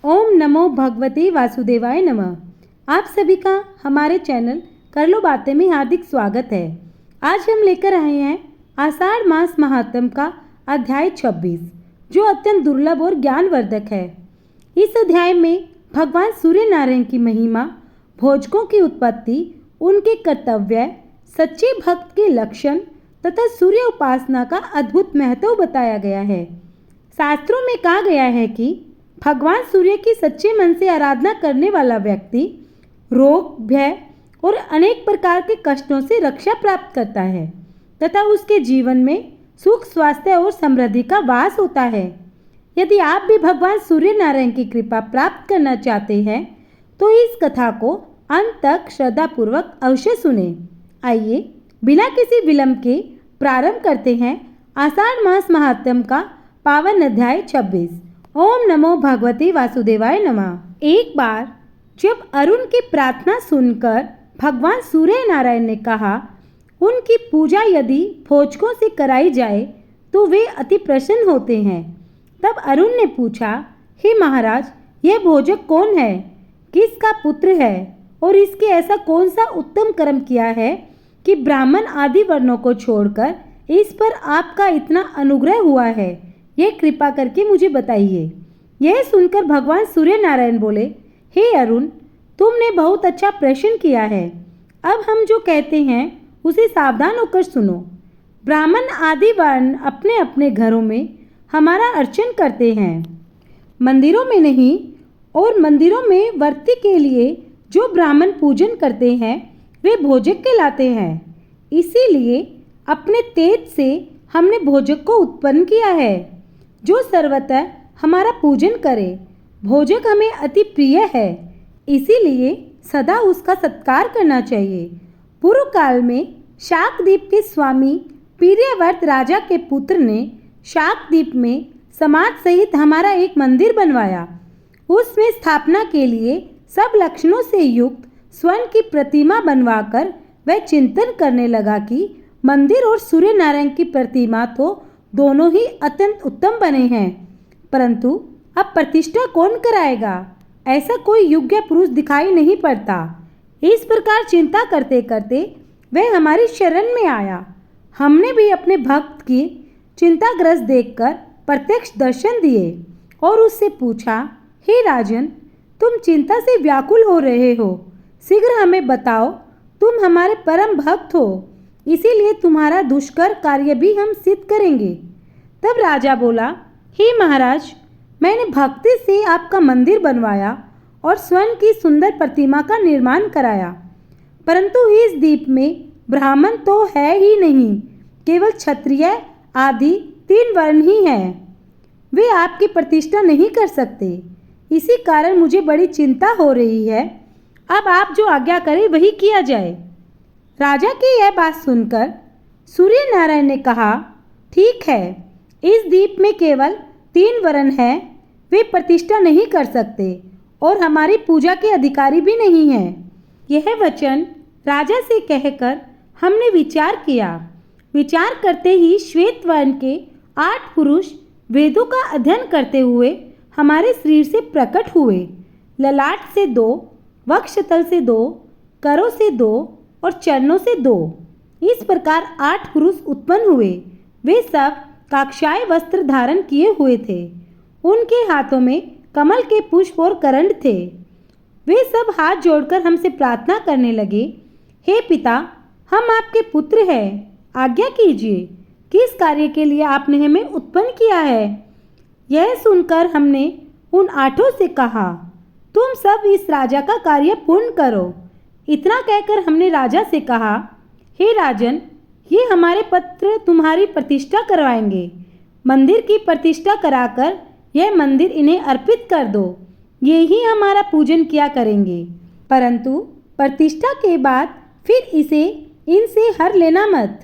ओम नमो भगवते वासुदेवाय नमः। आप सभी का हमारे चैनल कर लो बातें में हार्दिक स्वागत है। आज हम लेकर आए हैं आषाढ़ मास महात्म का अध्याय 26, जो अत्यंत दुर्लभ और ज्ञानवर्धक है। इस अध्याय में भगवान सूर्य नारायण की महिमा, भोजकों की उत्पत्ति, उनके कर्तव्य, सच्चे भक्त के लक्षण तथा सूर्य उपासना का अद्भुत महत्व बताया गया है। शास्त्रों में कहा गया है कि भगवान सूर्य की सच्चे मन से आराधना करने वाला व्यक्ति रोग, भय और अनेक प्रकार के कष्टों से रक्षा प्राप्त करता है तथा उसके जीवन में सुख, स्वास्थ्य और समृद्धि का वास होता है। यदि आप भी भगवान सूर्य नारायण की कृपा प्राप्त करना चाहते हैं तो इस कथा को अंत तक श्रद्धापूर्वक अवश्य सुने। आइए बिना किसी विलंब के प्रारंभ करते हैं आषाढ़ मास महात्म का पावन अध्याय 26। ओम नमो भगवते वासुदेवाय नमः। एक बार जब अरुण की प्रार्थना सुनकर भगवान सूर्य नारायण ने कहा उनकी पूजा यदि भोजकों से कराई जाए तो वे अति प्रसन्न होते हैं, तब अरुण ने पूछा, हे महाराज, यह भोजक कौन है, किसका पुत्र है और इसके ऐसा कौन सा उत्तम कर्म किया है कि ब्राह्मण आदि वर्णों को छोड़कर इस पर आपका इतना अनुग्रह हुआ है, यह कृपा करके मुझे बताइए। यह सुनकर भगवान सूर्य नारायण बोले, हे अरुण, तुमने बहुत अच्छा प्रश्न किया है। अब हम जो कहते हैं उसे सावधान होकर सुनो। ब्राह्मण आदि वर्ण अपने अपने घरों में हमारा अर्चन करते हैं, मंदिरों में नहीं, और मंदिरों में वर्ती के लिए जो ब्राह्मण पूजन करते हैं वे भोजक कहलाते हैं। इसीलिए अपने तेज से हमने भोजक को उत्पन्न किया है, जो सर्वतः हमारा पूजन करे। भोजक हमें अति प्रिय है, इसीलिए सदा उसका सत्कार करना चाहिए। पूर्व काल में शाकद्वीप के स्वामी पीर्यवर्त राजा के पुत्र ने शाकद्वीप में समाज सहित हमारा एक मंदिर बनवाया। उसमें स्थापना के लिए सब लक्षणों से युक्त स्वर्ण की प्रतिमा बनवाकर वह चिंतन करने लगा कि मंदिर और सूर्य नारायण की प्रतिमा तो दोनों ही अत्यंत उत्तम बने हैं, परंतु अब प्रतिष्ठा कौन कराएगा, ऐसा कोई योग्य पुरुष दिखाई नहीं पड़ता। इस प्रकार चिंता करते करते वह हमारी शरण में आया। हमने भी अपने भक्त की चिंताग्रस्त देखकर प्रत्यक्ष दर्शन दिए और उससे पूछा, हे राजन, तुम चिंता से व्याकुल हो रहे हो, शीघ्र हमें बताओ। तुम हमारे परम भक्त हो, इसीलिए तुम्हारा दुष्कर कार्य भी हम सिद्ध करेंगे। तब राजा बोला, हे महाराज, मैंने भक्ति से आपका मंदिर बनवाया और स्वर्ण की सुंदर प्रतिमा का निर्माण कराया, परंतु इस द्वीप में ब्राह्मण तो है ही नहीं, केवल क्षत्रिय आदि 3 वर्ण ही हैं। वे आपकी प्रतिष्ठा नहीं कर सकते। इसी कारण मुझे बड़ी चिंता हो रही है। अब आप जो आज्ञा करें वही किया जाए। राजा की यह बात सुनकर सूर्य नारायण ने कहा, ठीक है, इस द्वीप में केवल 3 वर्ण हैं, वे प्रतिष्ठा नहीं कर सकते और हमारी पूजा के अधिकारी भी नहीं हैं। यह वचन राजा से कहकर हमने विचार किया। विचार करते ही श्वेत वर्ण के 8 पुरुष वेदों का अध्ययन करते हुए हमारे शरीर से प्रकट हुए। ललाट से 2, वक्षतल से 2, करों से 2 और चरणों से 2। इस प्रकार 8 पुरुष उत्पन्न हुए। वे सब काकशाय वस्त्र धारण किए हुए थे। उनके हाथों में कमल के पुष्प और करंड थे। वे सब हाथ जोड़कर हमसे प्रार्थना करने लगे, हे पिता, हम आपके पुत्र हैं, आज्ञा कीजिए, किस कार्य के लिए आपने हमें उत्पन्न किया है। यह सुनकर हमने उन 8 से कहा, तुम सब इस राजा का कार्य पूर्ण करो। इतना कहकर हमने राजा से कहा, हे राजन, ये हमारे पुत्र तुम्हारी प्रतिष्ठा करवाएंगे। मंदिर की प्रतिष्ठा कराकर यह मंदिर इन्हें अर्पित कर दो, ये ही हमारा पूजन किया करेंगे, परंतु प्रतिष्ठा के बाद फिर इसे इनसे हर लेना मत।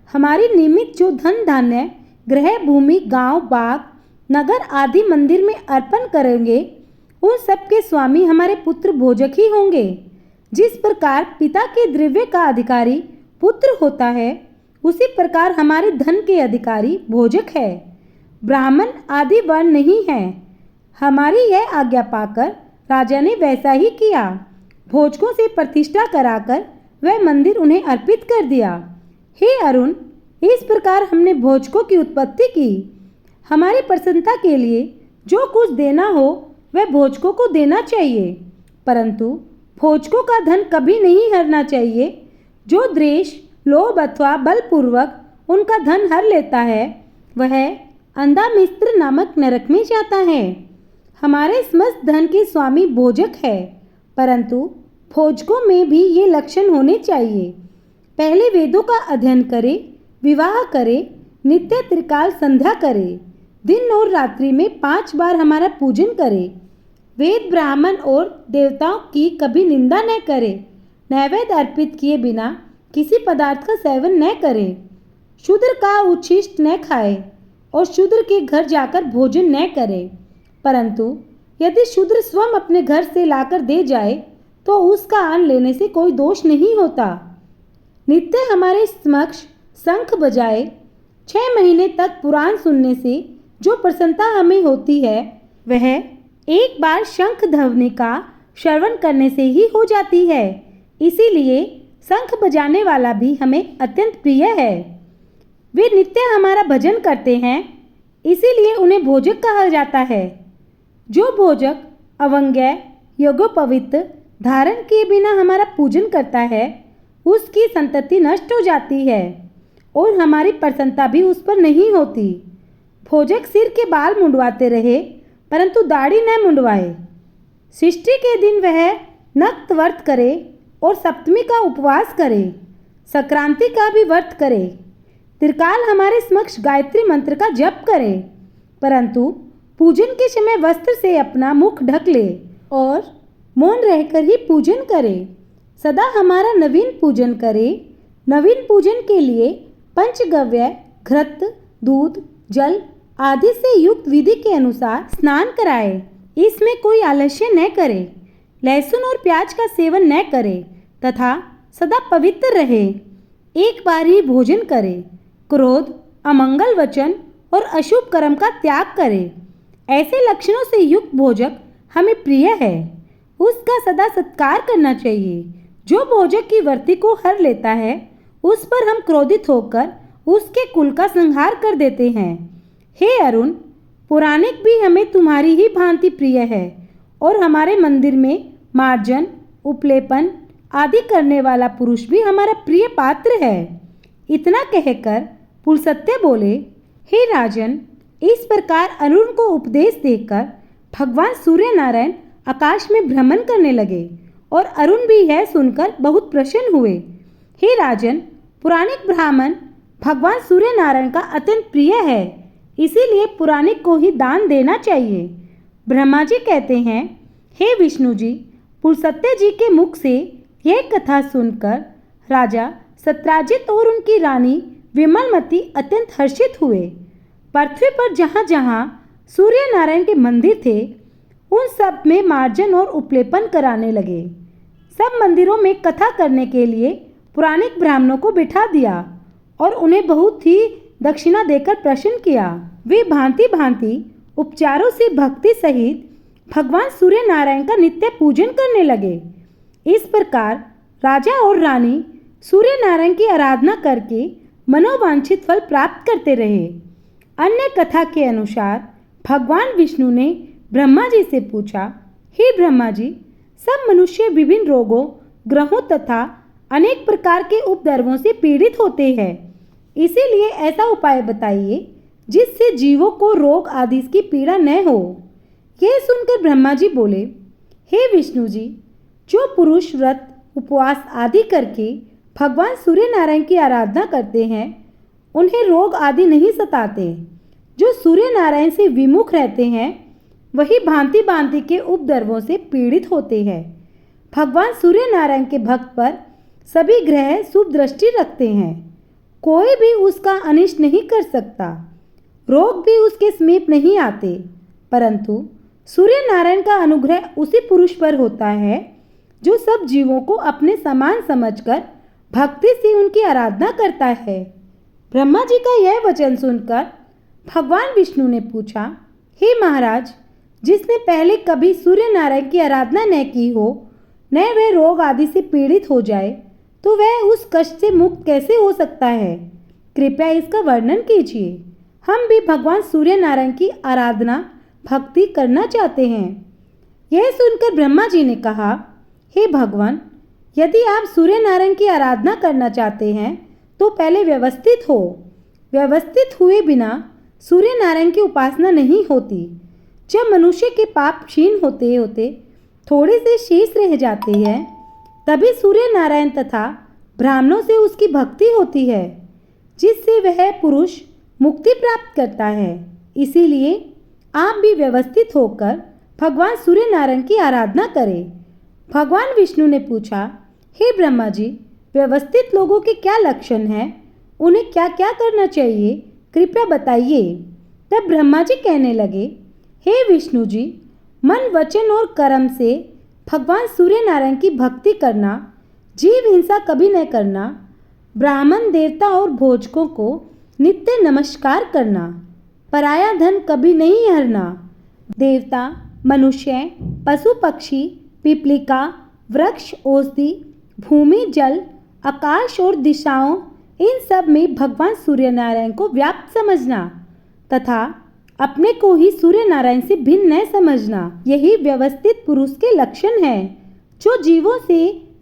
हमारी निमित्त जो धन धान्य, गृह भूमि, गांव, बाग, नगर आदि मंदिर में अर्पण करेंगे, उन सब के स्वामी हमारे पुत्र भोजक ही होंगे। जिस प्रकार पिता के द्रव्य का अधिकारी पुत्र होता है, उसी प्रकार हमारे धन के अधिकारी भोजक है। ब्राह्मण आदि वर्ण नहीं है। हमारी यह आज्ञा पाकर राजा ने वैसा ही किया। भोजकों से प्रतिष्ठा कराकर वह मंदिर उन्हें अर्पित कर दिया। हे अरुण, इस प्रकार हमने भोजकों की उत्पत्ति की। हमारी प्रसन्नता के लिए जो कुछ देना हो वह भोजकों को देना चाहिए, परंतु भोजकों का धन कभी नहीं हरना चाहिए। जो द्वेष, लोभ अथवा बलपूर्वक उनका धन हर लेता है वह अंधा मिस्र नामक नरक में जाता है। हमारे समस्त धन के स्वामी भोजक है, परंतु भोजकों में भी ये लक्षण होने चाहिए। पहले वेदों का अध्ययन करे, विवाह करे, नित्य त्रिकाल संध्या करे, दिन और रात्रि में 5 बार हमारा पूजन करे, वेद ब्राह्मण और देवताओं की कभी निंदा न करे, नैवेद्य अर्पित किए बिना किसी पदार्थ का सेवन न करे, शूद्र का उच्छिष्ट न खाए और शूद्र के घर जाकर भोजन न करे। परंतु यदि शूद्र स्वयं अपने घर से लाकर दे जाए तो उसका अन्न लेने से कोई दोष नहीं होता। नित्य हमारे समक्ष शंख बजाए 6 महीने तक पुराण सुनने से जो प्रसन्नता हमें होती है वह एक बार शंख ध्वनि का श्रवण करने से ही हो जाती है। इसीलिए शंख बजाने वाला भी हमें अत्यंत प्रिय है। वे नित्य हमारा भजन करते हैं, इसीलिए उन्हें भोजक कहा जाता है। जो भोजक अवंग्य यज्ञोपवीत धारण किए बिना हमारा पूजन करता है उसकी संतति नष्ट हो जाती है और हमारी प्रसन्नता भी उस पर नहीं होती। भोजक सिर के बाल मुंडवाते रहे परंतु दाढ़ी न मुंडवाए। षष्ठी के दिन वह नक्त व्रत करे और सप्तमी का उपवास करे, संक्रांति का भी व्रत करे। त्रिकाल हमारे समक्ष गायत्री मंत्र का जप करे, परंतु पूजन के समय वस्त्र से अपना मुख ढक ले और मौन रहकर ही पूजन करे। सदा हमारा नवीन पूजन करे। नवीन पूजन के लिए पंचगव्य, घृत, दूध, जल आदि से युक्त विधि के अनुसार स्नान कराए। इसमें कोई आलस्य न करे, लहसुन और प्याज का सेवन न करे तथा सदा पवित्र रहे। एक बार ही भोजन करे। क्रोध, अमंगल वचन और अशुभ कर्म का त्याग करे। ऐसे लक्षणों से युक्त भोजक हमें प्रिय है। उसका सदा सत्कार करना चाहिए। जो भोजक की वर्ती को हर लेता है उस पर हम क्रोधित होकर उसके कुल का संहार कर देते हैं। हे अरुण, पुराणिक भी हमें तुम्हारी ही भांति प्रिय है और हमारे मंदिर में मार्जन, उपलेपन आदि करने वाला पुरुष भी हमारा प्रिय पात्र है। इतना कहकर पुलस्त्य बोले, हे राजन, इस प्रकार अरुण को उपदेश देकर भगवान सूर्य नारायण आकाश में भ्रमण करने लगे और अरुण भी यह सुनकर बहुत प्रसन्न हुए। हे राजन, पुराणिक ब्राह्मण भगवान सूर्य नारायण का अत्यंत प्रिय है, इसीलिए पुराणिक को ही दान देना चाहिए। ब्रह्मा जी कहते हैं, हे विष्णु जी, पुलस्त्य जी के मुख से यह कथा सुनकर राजा सत्राजित और उनकी रानी विमलमती अत्यंत हर्षित हुए। पृथ्वी पर जहाँ जहाँ सूर्य नारायण के मंदिर थे उन सब में मार्जन और उपलेपन कराने लगे। सब मंदिरों में कथा करने के लिए पुराणिक ब्राह्मणों को बिठा दिया और उन्हें बहुत ही दक्षिणा देकर प्रसन्न किया। वे भांति भांति उपचारों से भक्ति सहित भगवान सूर्य नारायण का नित्य पूजन करने लगे। इस प्रकार राजा और रानी सूर्य नारायण की आराधना करके मनोवांछित फल प्राप्त करते रहे। अन्य कथा के अनुसार भगवान विष्णु ने ब्रह्मा जी से पूछा, हे ब्रह्मा जी, सब मनुष्य विभिन्न रोगों, ग्रहों तथा अनेक प्रकार के उपद्रवों से पीड़ित होते हैं। इसीलिए ऐसा उपाय बताइए जिससे जीवों को रोग आदि की पीड़ा न हो। यह सुनकर ब्रह्मा जी बोले, हे विष्णु जी, जो पुरुष व्रत, उपवास आदि करके भगवान सूर्य नारायण की आराधना करते हैं उन्हें रोग आदि नहीं सताते। जो सूर्य नारायण से विमुख रहते हैं वही भांति भांति के उपद्रवों से पीड़ित होते हैं। भगवान सूर्य नारायण के भक्त पर सभी ग्रह शुभ दृष्टि रखते हैं। कोई भी उसका अनिष्ट नहीं कर सकता, रोग भी उसके समीप नहीं आते। परंतु सूर्य नारायण का अनुग्रह उसी पुरुष पर होता है जो सब जीवों को अपने समान समझकर भक्ति से उनकी आराधना करता है। ब्रह्मा जी का यह वचन सुनकर भगवान विष्णु ने पूछा, हे महाराज, जिसने पहले कभी सूर्य नारायण की आराधना न की हो, न वह रोग आदि से पीड़ित हो जाए, तो वह उस कष्ट से मुक्त कैसे हो सकता है? कृपया इसका वर्णन कीजिए। हम भी भगवान सूर्य नारायण की आराधना भक्ति करना चाहते हैं। यह सुनकर ब्रह्मा जी ने कहा, हे भगवान, यदि आप सूर्य नारायण की आराधना करना चाहते हैं तो पहले व्यवस्थित हो। व्यवस्थित हुए बिना सूर्य नारायण की उपासना नहीं होती। जब मनुष्य के पाप क्षीण होते होते थोड़े से शेष रह जाते हैं, तभी सूर्य नारायण तथा ब्राह्मणों से उसकी भक्ति होती है, जिससे वह पुरुष मुक्ति प्राप्त करता है। इसीलिए आप भी व्यवस्थित होकर भगवान सूर्य नारायण की आराधना करें। भगवान विष्णु ने पूछा, हे ब्रह्मा जी, व्यवस्थित लोगों के क्या लक्षण हैं? उन्हें क्या क्या करना चाहिए, कृपया बताइए। तब ब्रह्मा जी कहने लगे, हे विष्णु जी, मन वचन और कर्म से भगवान सूर्य नारायण की भक्ति करना, जीव हिंसा कभी न करना, ब्राह्मण देवता और भोजकों को नित्य नमस्कार करना, पराया धन कभी नहीं हरना, देवता, मनुष्य, पशु पक्षी, पिपलिका, वृक्ष, औषधि, भूमि, जल, आकाश और दिशाओं, इन सब में भगवान सूर्य नारायण को व्याप्त समझना तथा अपने को ही सूर्य नारायण से भिन्न न समझना, यही व्यवस्थित पुरुष के लक्षण है। जो जीवों से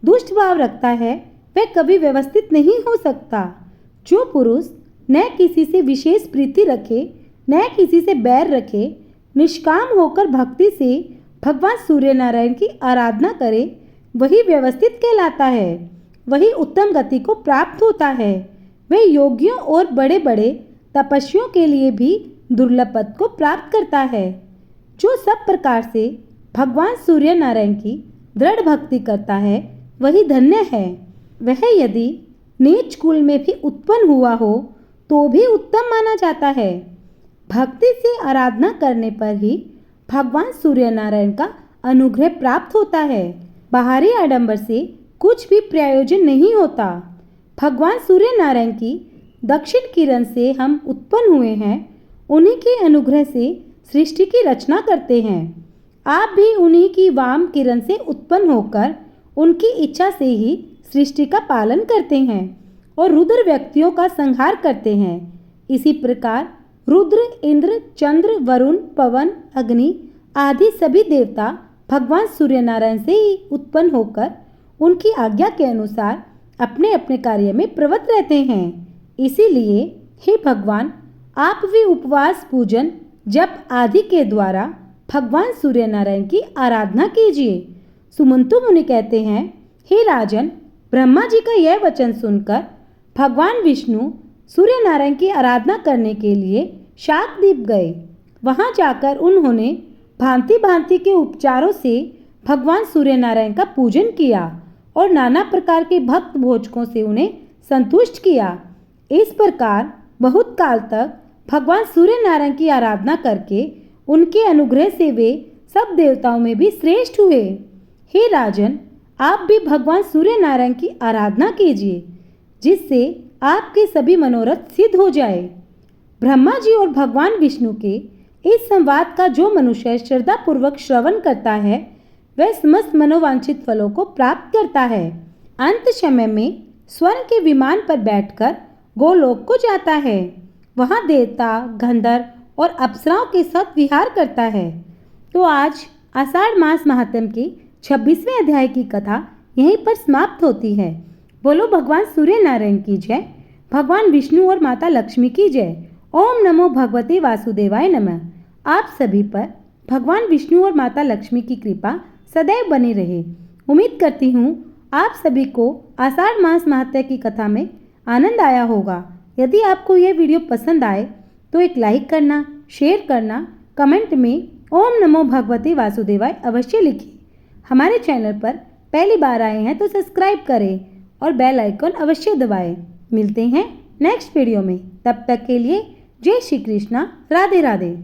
दुष्ट भाव रखता है वह कभी व्यवस्थित नहीं हो सकता। जो पुरुष न किसी से विशेष प्रीति रखे, न किसी से बैर रखे, निष्काम होकर भक्ति से भगवान सूर्य नारायण की आराधना करे, वही व्यवस्थित कहलाता है। वही उत्तम गति को प्राप्त होता है। वह योगियों और बड़े बड़े तपस्वियों के लिए भी दुर्लभ पद को प्राप्त करता है। जो सब प्रकार से भगवान सूर्य नारायण की दृढ़ भक्ति करता है, वही धन्य है। वह यदि नीच कुल में भी उत्पन्न हुआ हो तो भी उत्तम माना जाता है। भक्ति से आराधना करने पर ही भगवान सूर्य नारायण का अनुग्रह प्राप्त होता है। बाहरी आडंबर से कुछ भी प्रयोजन नहीं होता। भगवान सूर्य नारायण की दक्षिण किरण से हम उत्पन्न हुए हैं। उन्हीं के अनुग्रह से सृष्टि की रचना करते हैं। आप भी उन्हीं की वाम किरण से उत्पन्न होकर उनकी इच्छा से ही सृष्टि का पालन करते हैं और रुद्र व्यक्तियों का संहार करते हैं। इसी प्रकार रुद्र, इंद्र, चंद्र, वरुण, पवन, अग्नि आदि सभी देवता भगवान सूर्य नारायण से ही उत्पन्न होकर उनकी आज्ञा के अनुसार अपने अपने कार्य में प्रवृत्त रहते हैं। इसीलिए हे भगवान, आप भी उपवास, पूजन, जप आदि के द्वारा भगवान सूर्य नारायण की आराधना कीजिए। सुमंतु मुनि कहते हैं, हे राजन, ब्रह्मा जी का यह वचन सुनकर भगवान विष्णु सूर्य नारायण की आराधना करने के लिए शाकद्वीप गए। वहां जाकर उन्होंने भांति भांति के उपचारों से भगवान सूर्य नारायण का पूजन किया और नाना प्रकार के भक्त भोजकों से उन्हें संतुष्ट किया। इस प्रकार बहुत काल तक भगवान सूर्य नारायण की आराधना करके उनके अनुग्रह से वे सब देवताओं में भी श्रेष्ठ हुए। हे राजन, आप भी भगवान सूर्य नारायण की आराधना कीजिए, जिससे आपके सभी मनोरथ सिद्ध हो जाए। ब्रह्मा जी और भगवान विष्णु के इस संवाद का जो मनुष्य श्रद्धा पूर्वक श्रवण करता है, वह समस्त मनोवांछित फलों को प्राप्त करता है। अंत समय में स्वर्ण के विमान पर बैठकर गोलोक को जाता है। वहाँ देवता, गंधर्व और अप्सराओं के साथ विहार करता है। तो आज आषाढ़ मास महात्म्य के 26वें अध्याय की कथा यहीं पर समाप्त होती है। बोलो भगवान सूर्य नारायण की जय, भगवान विष्णु और माता लक्ष्मी की जय। ओम नमो भगवते वासुदेवाय नमः। आप सभी पर भगवान विष्णु और माता लक्ष्मी की कृपा सदैव बनी रहे। उम्मीद करती हूँ आप सभी को आषाढ़ मास महात्म्य की कथा में आनंद आया होगा। यदि आपको यह वीडियो पसंद आए तो एक लाइक करना, शेयर करना, कमेंट में ओम नमो भगवते वासुदेवाय अवश्य लिखें। हमारे चैनल पर पहली बार आए हैं तो सब्सक्राइब करें और बेल आइकन अवश्य दबाएं। मिलते हैं नेक्स्ट वीडियो में। तब तक के लिए जय श्री कृष्णा, राधे राधे।